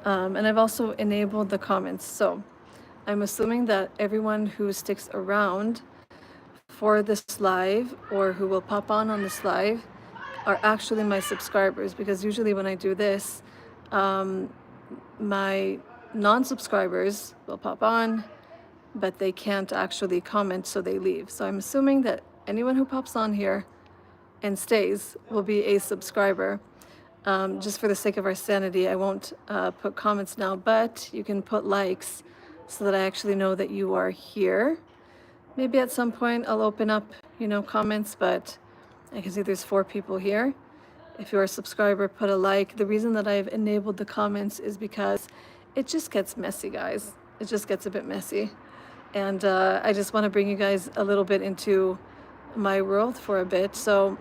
And I've also enabled the comments. So I'm assuming that everyone who sticks around for this live or who will pop on this live are actually my subscribers, because usually when I do this, my non-subscribers will pop on, but they can't actually comment, so they leave. So I'm assuming that anyone who pops on here and stays will be a subscriber. Just for the sake of our sanity, I won't put comments now, but you can put likes so that I actually know that you are here. Maybe at some point I'll open up, comments, but I can see there's 4 people here. If you're a subscriber, put a like. The reason that I've enabled the comments is because it just gets messy, guys. It just gets a bit messy. And I just want to bring you guys a little bit into my world for a bit. So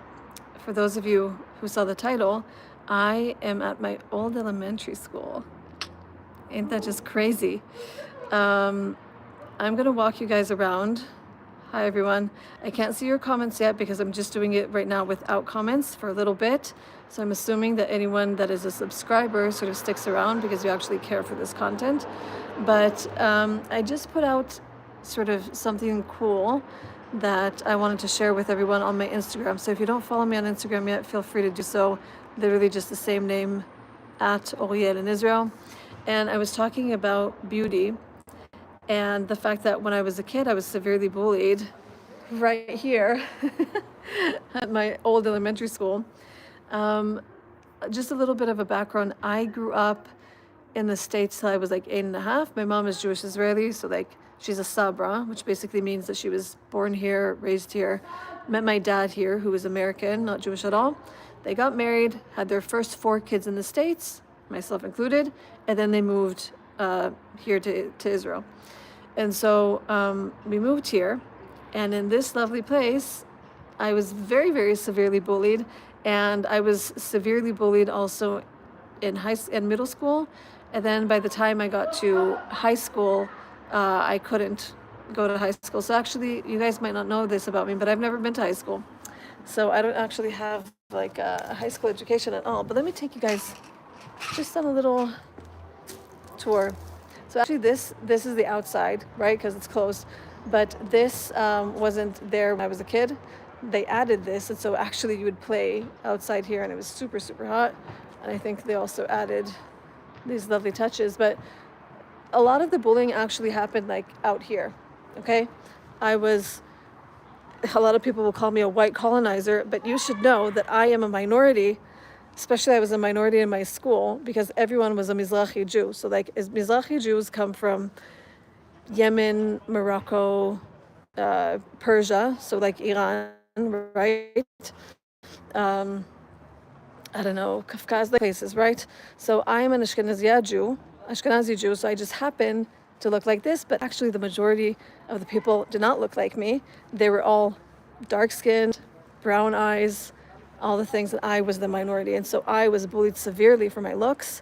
for those of you who saw the title, I am at my old elementary school. Ain't that just crazy? I'm going to walk you guys around. Hi, everyone. I can't see your comments yet because I'm just doing it right now without comments for a little bit. So I'm assuming that anyone that is a subscriber sort of sticks around because you actually care for this content. But I just put out sort of something cool that I wanted to share with everyone on my Instagram. So if you don't follow me on Instagram yet, feel free to do so. Literally just the same name, at Oriel in Israel. And I was talking about beauty and the fact that when I was a kid, I was severely bullied right here at my old elementary school. Just a little bit of a background. I grew up in the States till I was like 8.5. My mom is Jewish Israeli, so like she's a Sabra, which basically means that she was born here, raised here, met my dad here, who was American, not Jewish at all. They got married, had their first 4 kids in the States, myself included, and then they moved here to Israel. And so we moved here, and in this lovely place, I was very, very severely bullied, and I was severely bullied also in middle school, and then by the time I got to high school, I couldn't go to high school. So actually, you guys might not know this about me, but I've never been to high school, so I don't actually have like a high school education at all. But let me take you guys just on a little tour. So actually this is the outside, right? Because it's closed. But this wasn't there when I was a kid. They added this, and so actually you would play outside here, and it was super, super hot. And I think they also added these lovely touches. But a lot of the bullying actually happened like out here, okay? A lot of people will call me a white colonizer, but you should know that I am a minority. Especially I was a minority in my school because everyone was a Mizrahi Jew. So like Mizrahi Jews come from Yemen, Morocco, Persia, so like Iran, right? I don't know, Kafkaz, like places, right? So I'm an Ashkenazi Jew, so I just happen to look like this, but actually the majority of the people did not look like me. They were all dark-skinned, brown eyes, all the things, that I was the minority. And so I was bullied severely for my looks.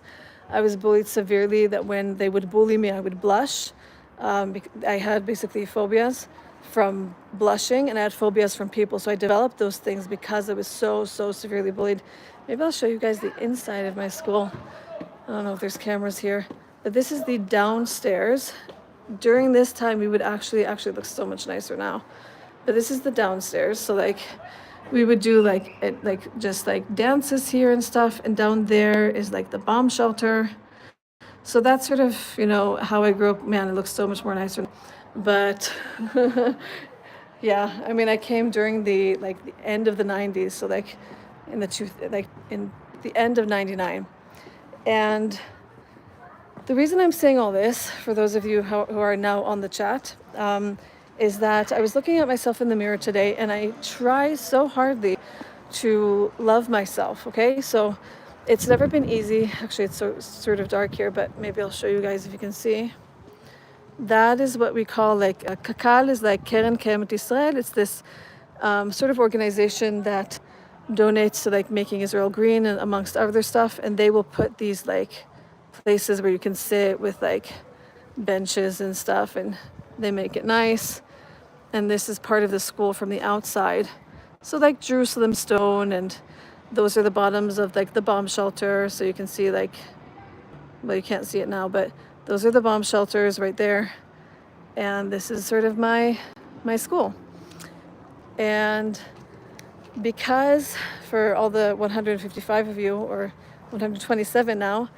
I was bullied severely that when they would bully me, I would blush. I had basically phobias from blushing, and I had phobias from people. So I developed those things because I was so severely bullied. Maybe I'll show you guys the inside of my school. I don't know if there's cameras here, but this is the downstairs. During this time, we would actually look so much nicer now. But this is the downstairs. So like we would do just dances here and stuff, and down there is like the bomb shelter. So that's sort of, how I grew up. Man, it looks so much more nicer. But yeah, I mean, I came during the end of the 90s, so in the end of 99. And the reason I'm saying all this, for those of you who are now on the chat, is that I was looking at myself in the mirror today, and I try so hardly to love myself, okay? So it's never been easy. Actually, it's sort of dark here, but maybe I'll show you guys if you can see. That is what we call Kakal, is like Keren Kemet Israel. It's this sort of organization that donates to making Israel green and amongst other stuff, and they will put these places where you can sit with benches and stuff, and they make it nice. And this is part of the school from the outside. So Jerusalem stone, and those are the bottoms of the bomb shelter, so you can see well, you can't see it now, but those are the bomb shelters right there. And this is sort of my school. And because for all the 155 of you, or 127 now,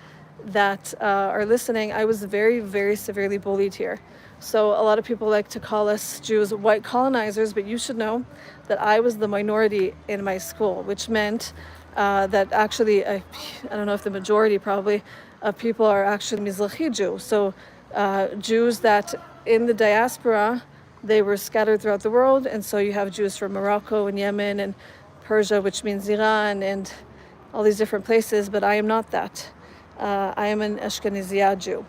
that are listening, I was very, very severely bullied here. So a lot of people like to call us Jews white colonizers, but you should know that I was the minority in my school, which meant that actually, I don't know if the majority probably of people are actually Mizrahi Jew. So Jews that in the diaspora, they were scattered throughout the world. And so you have Jews from Morocco and Yemen and Persia, which means Iran, and all these different places, but I am not that. I am an Ashkenazi Jew.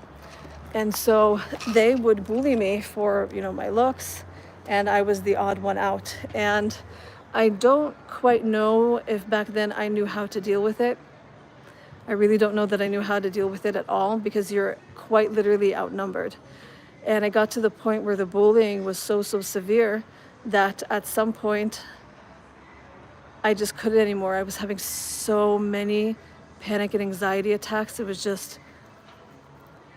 And so they would bully me for, my looks, and I was the odd one out. And I don't quite know if back then I knew how to deal with it. I really don't know that I knew how to deal with it at all, because you're quite literally outnumbered. And I got to the point where the bullying was so severe that at some point I just couldn't anymore. I was having so many panic and anxiety attacks. It was just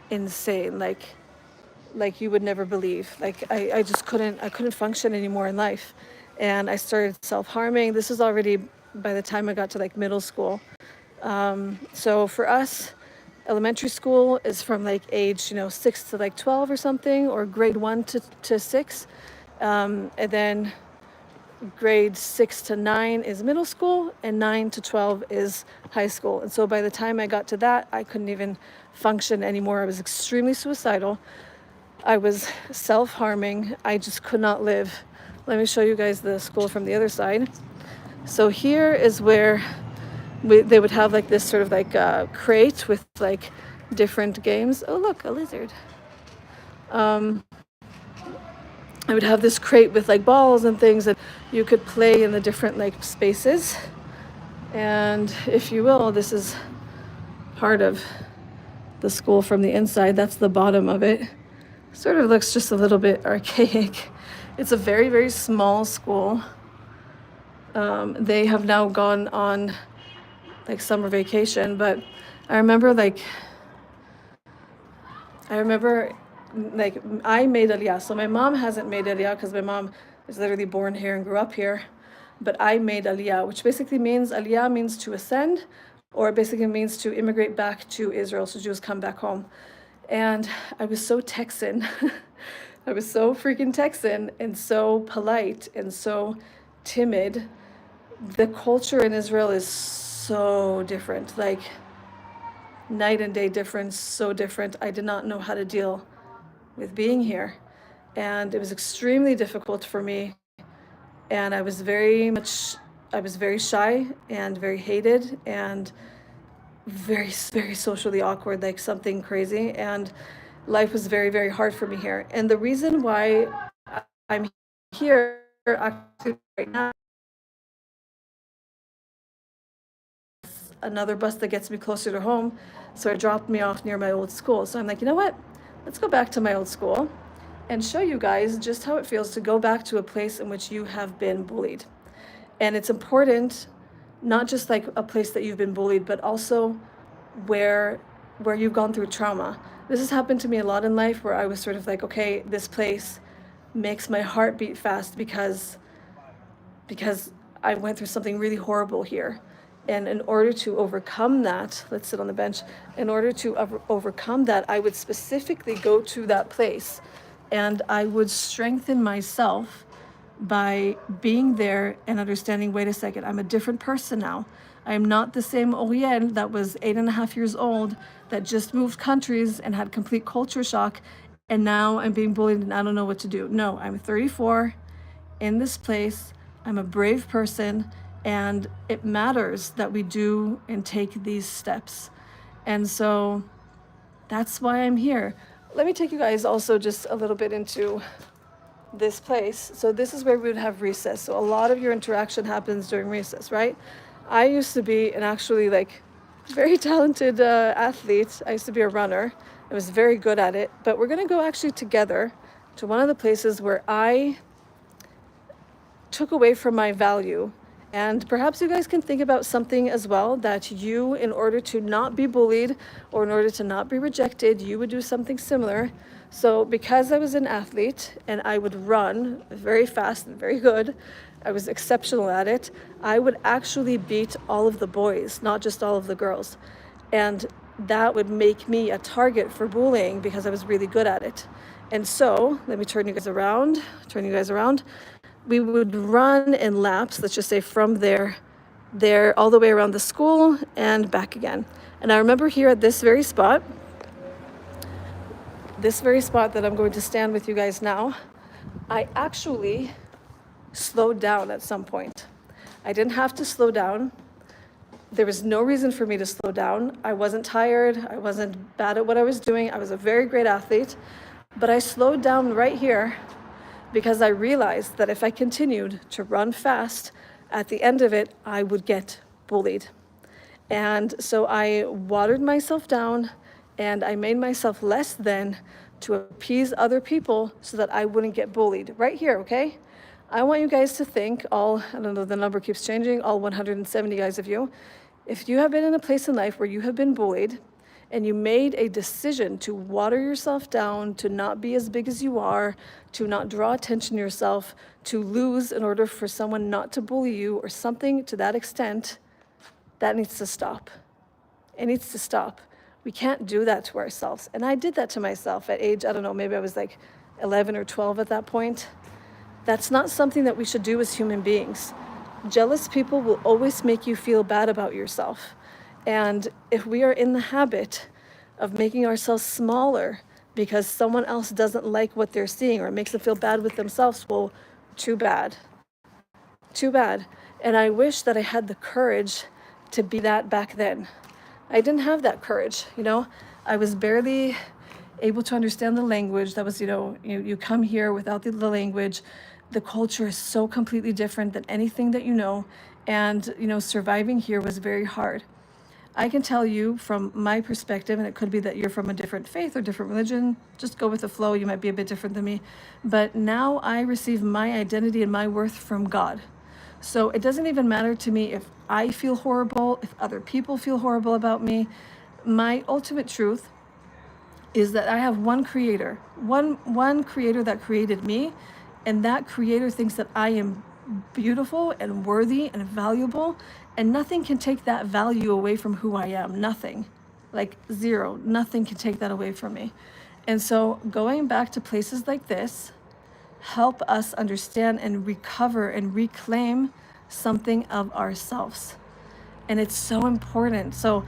insane. Like you would never believe. Like I just couldn't function anymore in life. And I started self-harming. This was already by the time I got to like middle school. So for us, elementary school is from like age, 6 to like 12 or something, or grade 1 to 6. And then grade 6 to 9 is middle school, and 9 to 12 is high school. And so by the time I got to that, I couldn't even function anymore. I was extremely suicidal. I was self-harming. I just could not live. Let me show you guys the school from the other side. So here is where they would have like this sort of like crate with like different games. Oh, look, a lizard. I would have this crate with like balls and things that you could play in the different like spaces. And if you will, this is part of the school from the inside. That's the bottom of it. Sort of looks just a little bit archaic. It's a very, very small school. They have now gone on like summer vacation, but I remember I made Aliyah. So my mom hasn't made Aliyah because my mom is literally born here and grew up here. But I made Aliyah, which basically means, Aliyah means to ascend, or it basically means to immigrate back to Israel. So Jews come back home. And I was so Texan. I was so freaking Texan and so polite and so timid. The culture in Israel is so different, like night and day difference, so different. I did not know how to deal with being here. And it was extremely difficult for me. And I was very shy and very hated and very, very socially awkward, like something crazy. And life was very, very hard for me here. And the reason why I'm here actually right now, another bus that gets me closer to home. So it dropped me off near my old school. So I'm like, you know what? Let's go back to my old school and show you guys just how it feels to go back to a place in which you have been bullied. And it's important, not just like a place that you've been bullied, but also where you've gone through trauma. This has happened to me a lot in life, where I was sort of like, okay, this place makes my heart beat fast because I went through something really horrible here. And in order to overcome that, let's sit on the bench. In order to overcome that, I would specifically go to that place, and I would strengthen myself by being there and understanding, wait a second, I'm a different person now. I am not the same Oriel that was 8.5 years old, that just moved countries and had complete culture shock, and now I'm being bullied and I don't know what to do. No, I'm 34 in this place. I'm a brave person, and it matters that we do and take these steps. And so that's why I'm here. Let me take you guys also just a little bit into this place. So this is where we would have recess. So a lot of your interaction happens during recess, right? I used to be an actually like very talented athlete. I used to be a runner. I was very good at it. But we're going to go actually together to one of the places where I took away from my value And perhaps you guys can think about something as well that you, in order to not be bullied or in order to not be rejected, you would do something similar. So because I was an athlete and I would run very fast and very good, I was exceptional at it, I would actually beat all of the boys, not just all of the girls. And that would make me a target for bullying because I was really good at it. And so, let me turn you guys around. We would run in laps, let's just say from there all the way around the school and back again. And I remember here at this very spot that I'm going to stand with you guys now, I actually slowed down at some point. I didn't have to slow down. There was no reason for me to slow down. I wasn't tired. I wasn't bad at what I was doing. I was a very great athlete. But I slowed down right here because I realized that if I continued to run fast, at the end of it, I would get bullied. And so I watered myself down and I made myself less than to appease other people so that I wouldn't get bullied. Right here, okay? I want you guys to think, I don't know, the number keeps changing, all 170 guys of you. If you have been in a place in life where you have been bullied and you made a decision to water yourself down, to not be as big as you are, to not draw attention to yourself, to lose in order for someone not to bully you or something to that extent, that needs to stop. It needs to stop. We can't do that to ourselves. And I did that to myself at age, I don't know, maybe I was like 11 or 12 at that point. That's not something that we should do as human beings. Jealous people will always make you feel bad about yourself. And if we are in the habit of making ourselves smaller because someone else doesn't like what they're seeing or it makes them feel bad with themselves, well, too bad. Too bad. And I wish that I had the courage to be that back then. I didn't have that courage, you know. I was barely able to understand the language. That was, you come here without the language. The culture is so completely different than anything that you know. And, surviving here was very hard. I can tell you from my perspective, and it could be that you're from a different faith or different religion, just go with the flow, you might be a bit different than me. But now I receive my identity and my worth from God. So it doesn't even matter to me if I feel horrible, if other people feel horrible about me. My ultimate truth is that I have one creator, one creator that created me, and that creator thinks that I am beautiful and worthy and valuable, and nothing can take that value away from who I am. Nothing. Like zero. Nothing can take that away from me. And so going back to places like this help us understand and recover and reclaim something of ourselves. And it's so important. So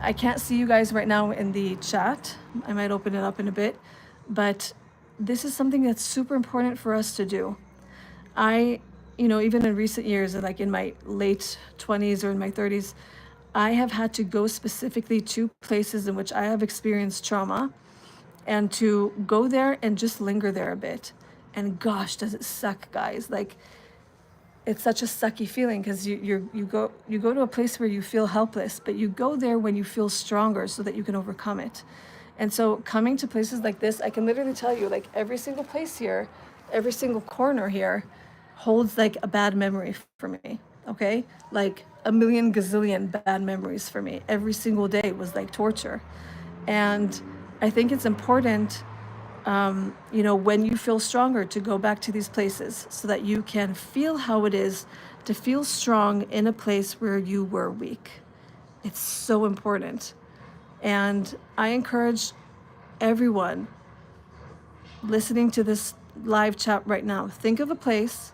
I can't see you guys right now in the chat. I might open it up in a bit, but this is something that's super important for us to do. Even in recent years, like in my late 20s or in my 30s, I have had to go specifically to places in which I have experienced trauma and to go there and just linger there a bit. And gosh, does it suck, guys. Like, it's such a sucky feeling because you go to a place where you feel helpless, but you go there when you feel stronger so that you can overcome it. And so coming to places like this, I can literally tell you, like, every single place here, every single corner here holds like a bad memory for me, okay? Like a million gazillion bad memories for me. Every single day was like torture. And I think it's important, when you feel stronger, to go back to these places so that you can feel how it is to feel strong in a place where you were weak. It's so important. And I encourage everyone listening to this live chat right now, think of a place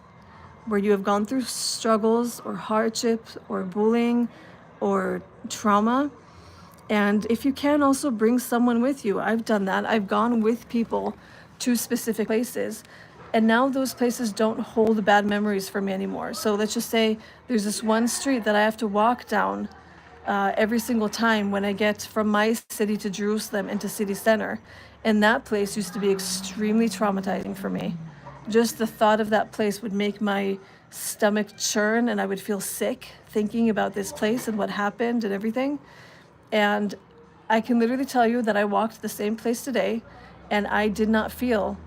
where you have gone through struggles or hardships or bullying or trauma. And if you can, also bring someone with you. I've done that. I've gone with people to specific places. And now those places don't hold bad memories for me anymore. So let's just say there's this one street that I have to walk down every single time when I get from my city to Jerusalem into city center. And that place used to be extremely traumatizing for me. Just the thought of that place would make my stomach churn and I would feel sick thinking about this place and what happened and everything. And I can literally tell you that I walked the same place today and I did not feel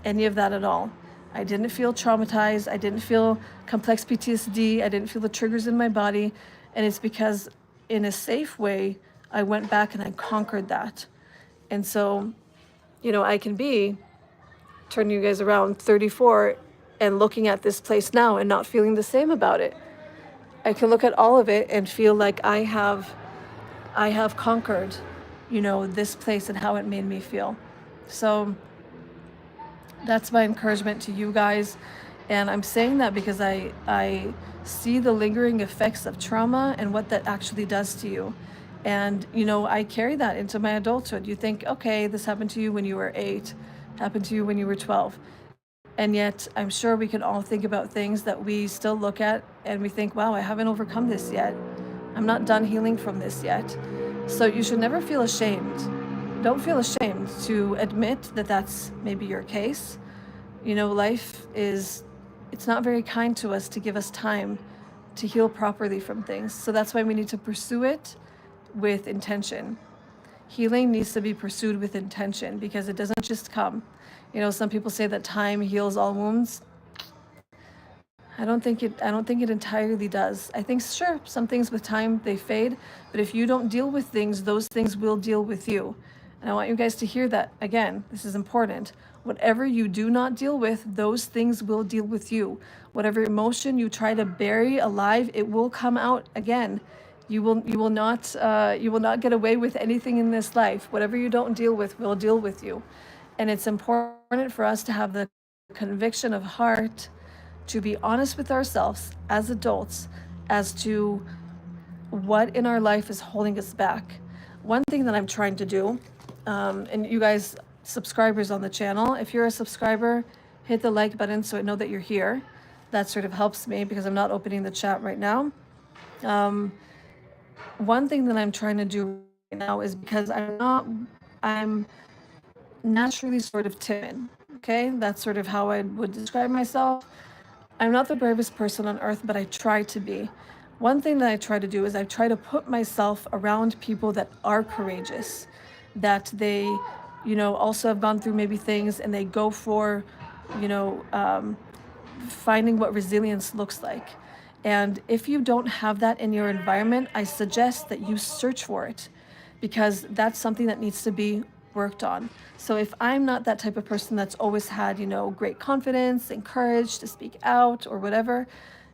any of that at all. I didn't feel traumatized. I didn't feel complex PTSD. I didn't feel the triggers in my body. And it's because in a safe way, I went back and I conquered that. And so, I can be turning you guys around 34 and looking at this place now and not feeling the same about it. I can look at all of it and feel like I have conquered, this place and how it made me feel. So that's my encouragement to you guys. And I'm saying that because I see the lingering effects of trauma and what that actually does to you. And, I carry that into my adulthood. You think, okay, this happened to you when you were 8, happened to you when you were 12. And yet I'm sure we can all think about things that we still look at and we think, wow, I haven't overcome this yet. I'm not done healing from this yet. So you should never feel ashamed. Don't feel ashamed to admit that that's maybe your case. Life it's not very kind to us to give us time to heal properly from things. So that's why we need to pursue it with intention. Healing needs to be pursued with intention because it doesn't just come. Some people say that time heals all wounds. I don't think it entirely does. I think sure, some things with time they fade, but if you don't deal with things, those things will deal with you. And I want you guys to hear that again. This is important. Whatever you do not deal with, those things will deal with you. Whatever emotion you try to bury alive, it will come out again. You will not get away with anything in this life. Whatever you don't deal with will deal with you. And it's important for us to have the conviction of heart to be honest with ourselves as adults as to what in our life is holding us back. One thing that I'm trying to do, and you guys, subscribers on the channel, if you're a subscriber, hit the like button so I know that you're here. That sort of helps me because I'm not opening the chat right now. One thing that I'm trying to do right now is because I'm naturally sort of timid. Okay, that's sort of how I would describe myself. I'm not the bravest person on earth, but I try to be. One thing that I try to do is I try to put myself around people that are courageous, that they, also have gone through maybe things and they go for, finding what resilience looks like. And if you don't have that in your environment, I suggest that you search for it because that's something that needs to be worked on. So if I'm not that type of person that's always had, great confidence and courage to speak out or whatever,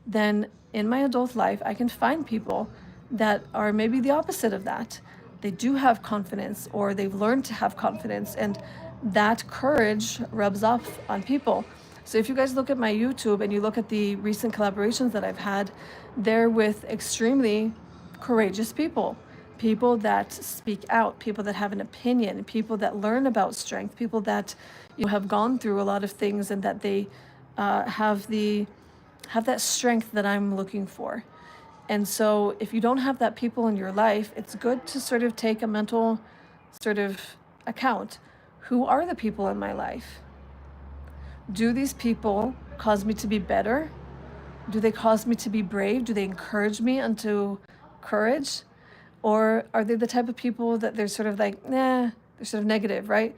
then in my adult life, I can find people that are maybe the opposite of that. They do have confidence or they've learned to have confidence, and that courage rubs off on people. So if you guys look at my YouTube and you look at the recent collaborations that I've had, they're with extremely courageous people. People that speak out, people that have an opinion, people that learn about strength, people that have gone through a lot of things and that they have that strength that I'm looking for. And so if you don't have that people in your life, it's good to sort of take a mental sort of account. Who are the people in my life? Do these people cause me to be better? Do they cause me to be brave? Do they encourage me unto courage? Or are they the type of people that they're sort of like, nah, they're sort of negative, right?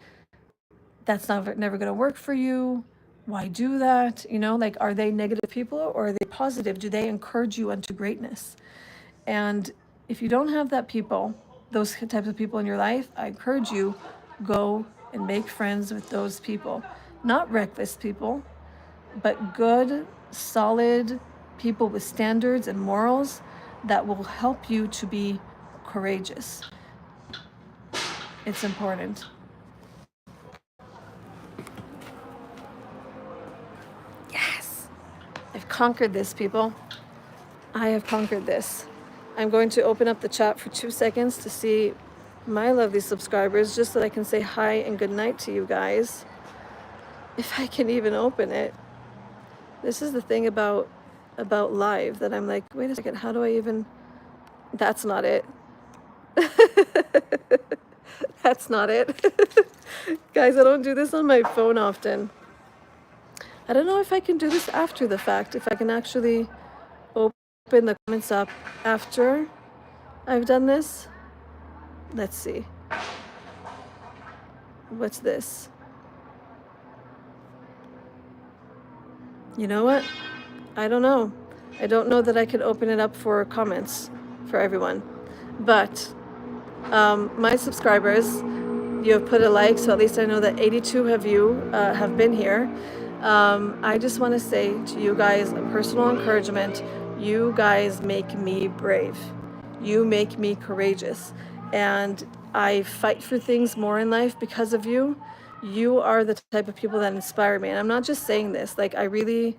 That's never going to work for you. Why do that? Like, are they negative people or are they positive? Do they encourage you unto greatness? And if you don't have that people, those types of people in your life, I encourage you, go and make friends with those people. Not reckless people, but good, solid people with standards and morals that will help you to be courageous. It's important. Yes! I've conquered this, people. I have conquered this. I'm going to open up the chat for 2 seconds to see my lovely subscribers, just so that I can say hi and good night to you guys. If I can even open it. This is the thing about live that I'm like, wait a second, how do I even... That's not it. That's not it. Guys, I don't do this on my phone often. I don't know if I can do this after the fact, if I can actually open the comments up after I've done this. Let's see. What's this? You know what? I don't know. I don't know that I could open it up for comments for everyone. But my subscribers, you have put a like, so at least I know that 82 of you have been here. I just want to say to you guys a personal encouragement. You guys make me brave. You make me courageous. And I fight for things more in life because of you. You are the type of people that inspire me. And I'm not just saying this, like I really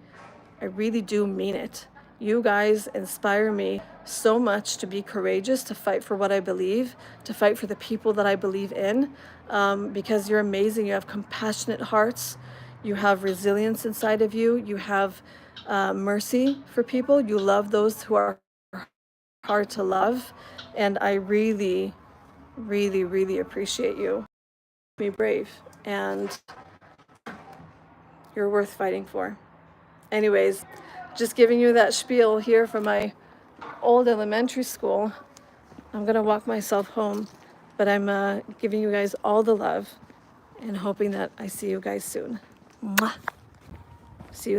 do mean it. You guys inspire me so much to be courageous, to fight for what I believe, to fight for the people that I believe in, because you're amazing. You have compassionate hearts. You have resilience inside of you. You have mercy for people. You love those who are hard to love. And I really, really, really appreciate you. Be brave, and you're worth fighting for. Anyways, just giving you that spiel here from my old elementary school. I'm gonna walk myself home, but I'm giving you guys all the love and hoping that I see you guys soon. Mwah. See you.